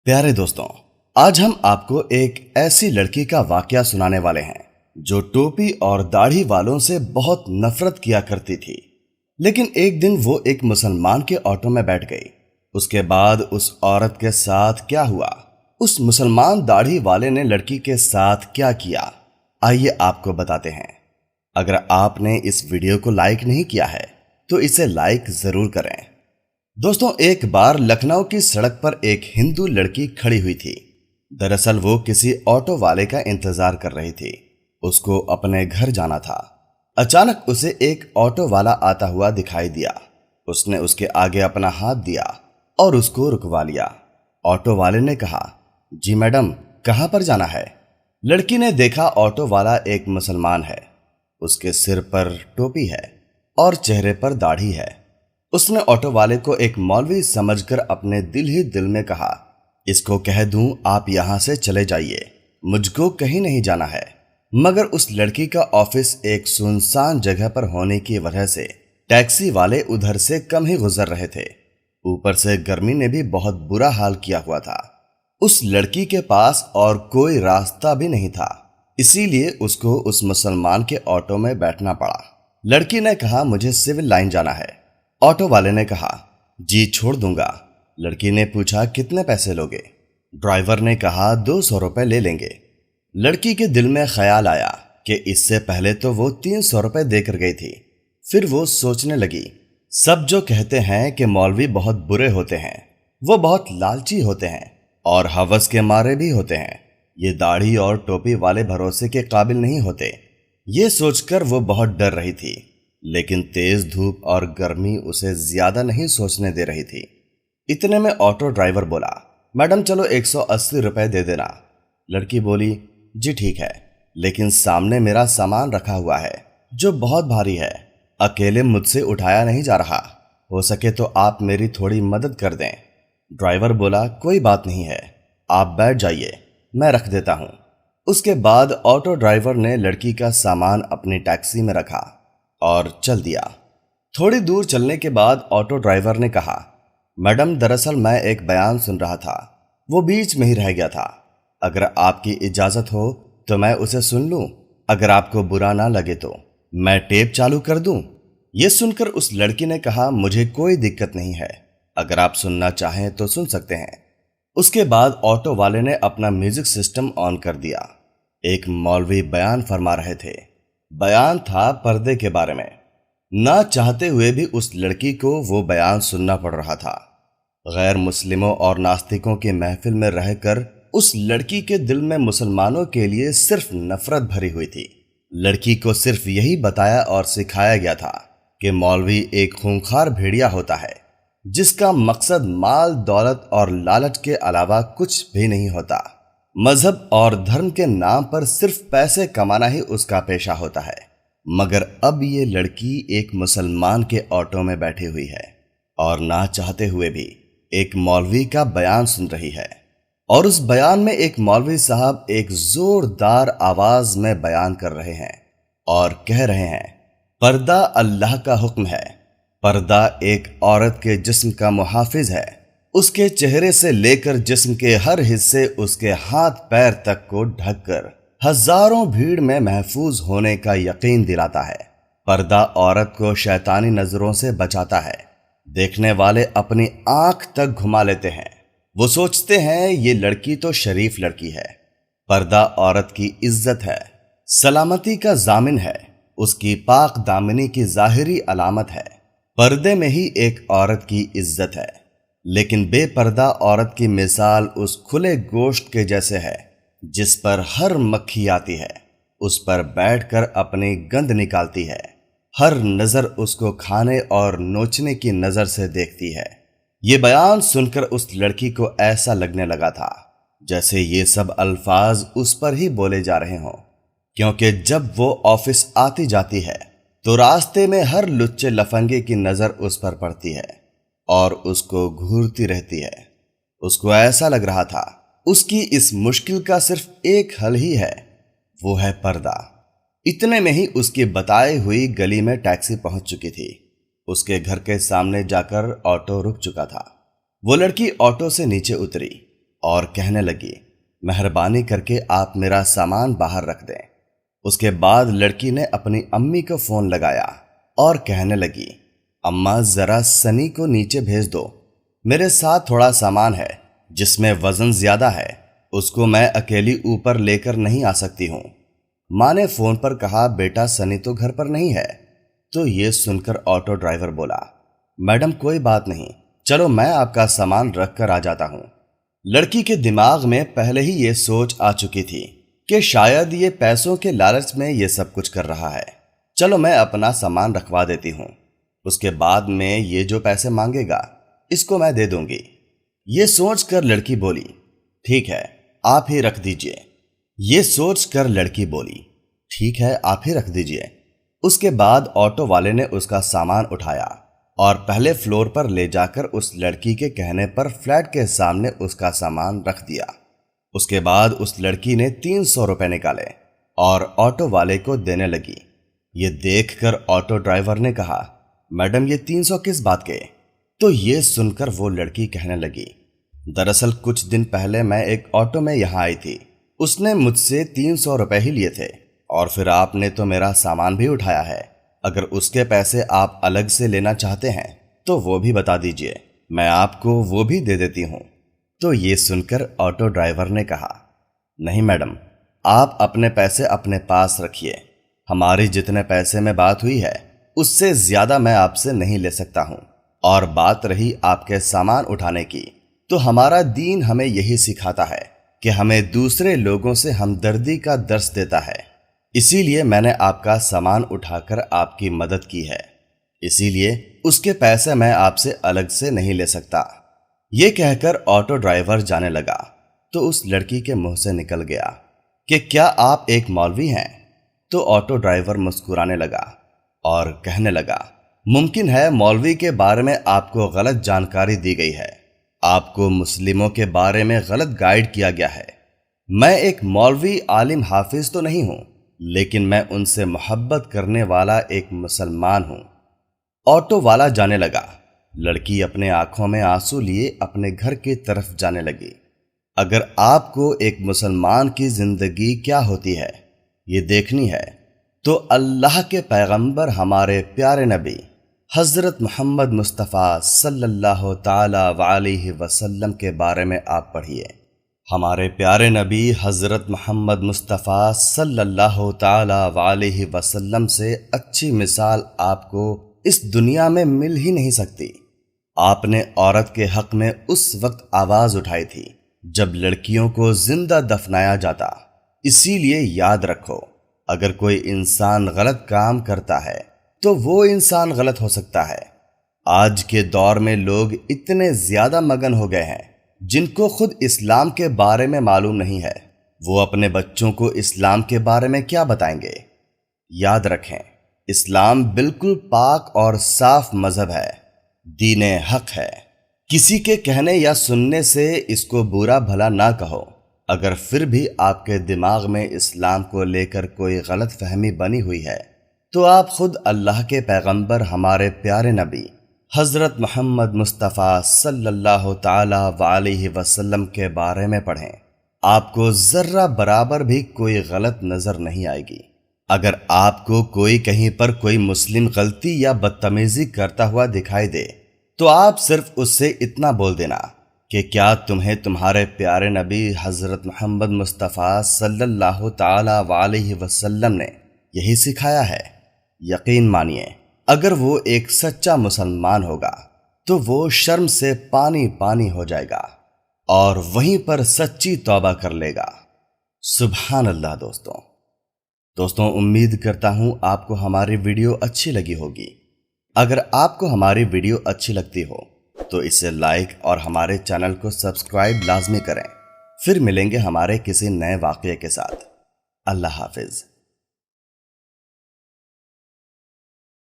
प्यारे दोस्तों, आज हम आपको एक ऐसी लड़की का वाकया सुनाने वाले हैं जो टोपी और दाढ़ी वालों से बहुत नफरत किया करती थी। लेकिन एक दिन वो एक मुसलमान के ऑटो में बैठ गई। उसके बाद उस औरत के साथ क्या हुआ, उस मुसलमान दाढ़ी वाले ने लड़की के साथ क्या किया, आइए आपको बताते हैं। अगर आपने इस वीडियो को लाइक नहीं किया है तो इसे लाइक जरूर करें। दोस्तों, एक बार लखनऊ की सड़क पर एक हिंदू लड़की खड़ी हुई थी। दरअसल वो किसी ऑटो वाले का इंतजार कर रही थी। उसको अपने घर जाना था। अचानक उसे एक ऑटो वाला आता हुआ दिखाई दिया। उसने उसके आगे अपना हाथ दिया और उसको रुकवा लिया। ऑटो वाले ने कहा, जी मैडम, कहाँ पर जाना है? लड़की ने देखा ऑटो वाला एक मुसलमान है। उसके सिर पर टोपी है और चेहरे पर दाढ़ी है। उसने ऑटो वाले को एक मौलवी समझकर अपने दिल ही दिल में कहा, इसको कह दूं आप यहां से चले जाइए, मुझको कहीं नहीं जाना है। मगर उस लड़की का ऑफिस एक सुनसान जगह पर होने की वजह से टैक्सी वाले उधर से कम ही गुजर रहे थे। ऊपर से गर्मी ने भी बहुत बुरा हाल किया हुआ था। उस लड़की के पास और कोई रास्ता भी नहीं था, इसीलिए उसको उस मुसलमान के ऑटो में बैठना पड़ा। लड़की ने कहा, मुझे सिविल लाइन जाना है। ऑटो वाले ने कहा, जी छोड़ दूंगा। लड़की ने पूछा, कितने पैसे लोगे? ड्राइवर ने कहा, 200 रुपए ले लेंगे। लड़की के दिल में ख्याल आया कि इससे पहले तो वो 300 रुपए देकर गई थी। फिर वो सोचने लगी, सब जो कहते हैं कि मौलवी बहुत बुरे होते हैं, वो बहुत लालची होते हैं और हवस के मारे भी होते हैं। ये दाढ़ी और टोपी वाले भरोसे के काबिल नहीं होते। ये सोचकर वो बहुत डर रही थी। लेकिन तेज धूप और गर्मी उसे ज्यादा नहीं सोचने दे रही थी। इतने में ऑटो ड्राइवर बोला, मैडम चलो 180 रुपए दे देना। लड़की बोली, जी ठीक है, लेकिन सामने मेरा सामान रखा हुआ है जो बहुत भारी है, अकेले मुझसे उठाया नहीं जा रहा। हो सके तो आप मेरी थोड़ी मदद कर दें। ड्राइवर बोला, कोई बात नहीं है, आप बैठ जाइए, मैं रख देता हूं। उसके बाद ऑटो ड्राइवर ने लड़की का सामान अपनी टैक्सी में रखा और चल दिया। थोड़ी दूर चलने के बाद ऑटो ड्राइवर ने कहा, मैडम दरअसल मैं एक बयान सुन रहा था, वो बीच में ही रह गया था। अगर आपकी इजाजत हो तो मैं उसे सुन लूं। अगर आपको बुरा ना लगे तो मैं टेप चालू कर दूं। ये सुनकर उस लड़की ने कहा, मुझे कोई दिक्कत नहीं है, अगर आप सुनना चाहें तो सुन सकते हैं। उसके बाद ऑटो वाले ने अपना म्यूजिक सिस्टम ऑन कर दिया। एक मौलवी बयान फरमा रहे थे। बयान था पर्दे के बारे में। ना चाहते हुए भी उस लड़की को वो बयान सुनना पड़ रहा था। गैर मुस्लिमों और नास्तिकों की महफिल में रहकर उस लड़की के दिल में मुसलमानों के लिए सिर्फ नफरत भरी हुई थी। लड़की को सिर्फ यही बताया और सिखाया गया था कि मौलवी एक खूंखार भेड़िया होता है जिसका मकसद माल दौलत और लालच के अलावा कुछ भी नहीं होता। मजहब और धर्म के नाम पर सिर्फ पैसे कमाना ही उसका पेशा होता है। मगर अब ये लड़की एक मुसलमान के ऑटो में बैठी हुई है और ना चाहते हुए भी एक मौलवी का बयान सुन रही है। और उस बयान में एक मौलवी साहब एक जोरदार आवाज में बयान कर रहे हैं और कह रहे हैं, पर्दा अल्लाह का हुक्म है। पर्दा एक औरत के जिस्म का मुहाफिज है। उसके चेहरे से लेकर जिस्म के हर हिस्से, उसके हाथ पैर तक को ढककर हजारों भीड़ में महफूज होने का यकीन दिलाता है। पर्दा औरत को शैतानी नजरों से बचाता है। देखने वाले अपनी आंख तक घुमा लेते हैं। वो सोचते हैं ये लड़की तो शरीफ लड़की है। पर्दा औरत की इज्जत है, सलामती का जामिन है, उसकी पाक दामनी की जाहिरी अलामत है। पर्दे में ही एक औरत की इज्जत है। लेकिन बेपर्दा औरत की मिसाल उस खुले गोश्त के जैसे है जिस पर हर मक्खी आती है, उस पर बैठकर अपनी गंध निकालती है। हर नजर उसको खाने और नोचने की नजर से देखती है। ये बयान सुनकर उस लड़की को ऐसा लगने लगा था जैसे ये सब अल्फाज उस पर ही बोले जा रहे हों, क्योंकि जब वो ऑफिस आती जाती है तो रास्ते में हर लुच्चे लफंगे की नजर उस पर पड़ती है और उसको घूरती रहती है। उसको ऐसा लग रहा था उसकी इस मुश्किल का सिर्फ एक हल ही है, वो है पर्दा। इतने में ही उसकी बताई हुई गली में टैक्सी पहुंच चुकी थी। उसके घर के सामने जाकर ऑटो रुक चुका था। वो लड़की ऑटो से नीचे उतरी। اور کہنے لگی مہربانی کر کے آپ میرا سامان باہر رکھ دیں۔ اس کے بعد لڑکی نے اپنی امی کو فون لگایا اور کہنے لگی اماں ذرا سنی کو نیچے بھیج دو، میرے ساتھ تھوڑا سامان ہے جس میں وزن زیادہ ہے، اس کو میں اکیلی اوپر لے کر نہیں آ سکتی ہوں۔ ماں نے فون پر کہا بیٹا سنی تو گھر پر نہیں ہے۔ تو یہ سن کر آٹو ڈرائیور بولا میڈم کوئی بات نہیں، چلو میں آپ کا سامان رکھ کر آ جاتا ہوں۔ لڑکی کے دماغ میں پہلے ہی یہ سوچ آ چکی تھی کہ شاید یہ پیسوں کے لالچ میں یہ سب کچھ کر رہا ہے، چلو میں اپنا سامان رکھوا دیتی ہوں، اس کے بعد میں یہ جو پیسے مانگے گا اس کو میں دے دوں گی۔ یہ سوچ کر لڑکی بولی ٹھیک ہے آپ ہی رکھ دیجئے۔ یہ سوچ کر لڑکی بولی ٹھیک ہے آپ ہی رکھ دیجئے۔ اس کے بعد آٹو والے نے اس کا سامان اٹھایا اور پہلے فلور پر لے جا کر اس لڑکی کے کہنے پر فلیٹ کے سامنے اس کا سامان رکھ دیا۔ اس کے بعد اس لڑکی نے 300 روپے نکالے اور آٹو والے کو دینے لگی۔ یہ دیکھ کر آٹو ڈرائیور نے کہا میڈم یہ 300 کس بات کے؟ تو یہ سن کر وہ لڑکی کہنے لگی دراصل کچھ دن پہلے میں ایک آٹو میں یہاں آئی تھی، اس نے مجھ سے 300 روپے ہی لیے تھے اور پھر آپ نے تو میرا سامان بھی اٹھایا ہے، اگر اس کے پیسے آپ الگ سے لینا چاہتے ہیں تو وہ بھی بتا دیجئے، میں آپ کو وہ بھی دے دیتی ہوں۔ تو یہ سن کر آٹو ڈرائیور نے کہا نہیں میڈم آپ اپنے پیسے اپنے پاس رکھیے، ہماری جتنے پیسے میں بات ہوئی ہے اس سے زیادہ میں آپ سے نہیں لے سکتا ہوں، اور بات رہی آپ کے سامان اٹھانے کی تو ہمارا دین ہمیں یہی سکھاتا ہے کہ ہمیں دوسرے لوگوں سے ہمدردی کا درس دیتا ہے، اسی لیے میں نے آپ کا سامان اٹھا کر آپ کی مدد کی ہے، اسی لیے اس کے پیسے میں آپ سے الگ سے نہیں لے سکتا۔ یہ کہہ کر آٹو ڈرائیور جانے لگا تو اس لڑکی کے منہ سے نکل گیا کہ کیا آپ ایک مولوی ہیں؟ تو آٹو ڈرائیور مسکرانے لگا اور کہنے لگا ممکن ہے مولوی کے بارے میں آپ کو غلط جانکاری دی گئی ہے، آپ کو مسلموں کے بارے میں غلط گائیڈ کیا گیا ہے۔ میں ایک مولوی عالم حافظ تو نہیں ہوں، لیکن میں ان سے محبت کرنے والا ایک مسلمان ہوں۔ آٹو والا جانے لگا، لڑکی اپنے آنکھوں میں آنسو لیے اپنے گھر کی طرف جانے لگی۔ اگر آپ کو ایک مسلمان کی زندگی کیا ہوتی ہے یہ دیکھنی ہے تو اللہ کے پیغمبر ہمارے پیارے نبی حضرت محمد مصطفیٰ صلی اللہ تعالی علیہ وسلم کے بارے میں آپ پڑھیے۔ ہمارے پیارے نبی حضرت محمد مصطفیٰ صلی اللہ تعالی علیہ وسلم سے اچھی مثال آپ کو اس دنیا میں مل ہی نہیں سکتی۔ آپ نے عورت کے حق میں اس وقت آواز اٹھائی تھی جب لڑکیوں کو زندہ دفنایا جاتا۔ اسی لیے یاد رکھو اگر کوئی انسان غلط کام کرتا ہے تو وہ انسان غلط ہو سکتا ہے۔ آج کے دور میں لوگ اتنے زیادہ مگن ہو گئے ہیں جن کو خود اسلام کے بارے میں معلوم نہیں ہے، وہ اپنے بچوں کو اسلام کے بارے میں کیا بتائیں گے؟ یاد رکھیں اسلام بالکل پاک اور صاف مذہب ہے، دین حق ہے۔ کسی کے کہنے یا سننے سے اس کو برا بھلا نہ کہو، اگر پھر بھی آپ کے دماغ میں اسلام کو لے کر کوئی غلط فہمی بنی ہوئی ہے تو آپ خود اللہ کے پیغمبر ہمارے پیارے نبی حضرت محمد مصطفیٰ صلی اللہ تعالی علیہ وسلم کے بارے میں پڑھیں، آپ کو ذرہ برابر بھی کوئی غلط نظر نہیں آئے گی۔ اگر آپ کو کوئی کہیں پر کوئی مسلم غلطی یا بدتمیزی کرتا ہوا دکھائی دے تو آپ صرف اس سے اتنا بول دینا کہ کیا تمہیں تمہارے پیارے نبی حضرت محمد مصطفیٰ صلی اللہ تعالی علیہ وسلم نے یہی سکھایا ہے؟ یقین مانیے اگر وہ ایک سچا مسلمان ہوگا تو وہ شرم سے پانی پانی ہو جائے گا اور وہیں پر سچی توبہ کر لے گا۔ سبحان اللہ۔ دوستوں امید کرتا ہوں آپ کو ہماری ویڈیو اچھی لگی ہوگی۔ اگر آپ کو ہماری ویڈیو اچھی لگتی ہو تو اسے لائک اور ہمارے چینل کو سبسکرائب لازمی کریں۔ پھر ملیں گے ہمارے کسی نئے واقعے کے ساتھ۔ اللہ حافظ۔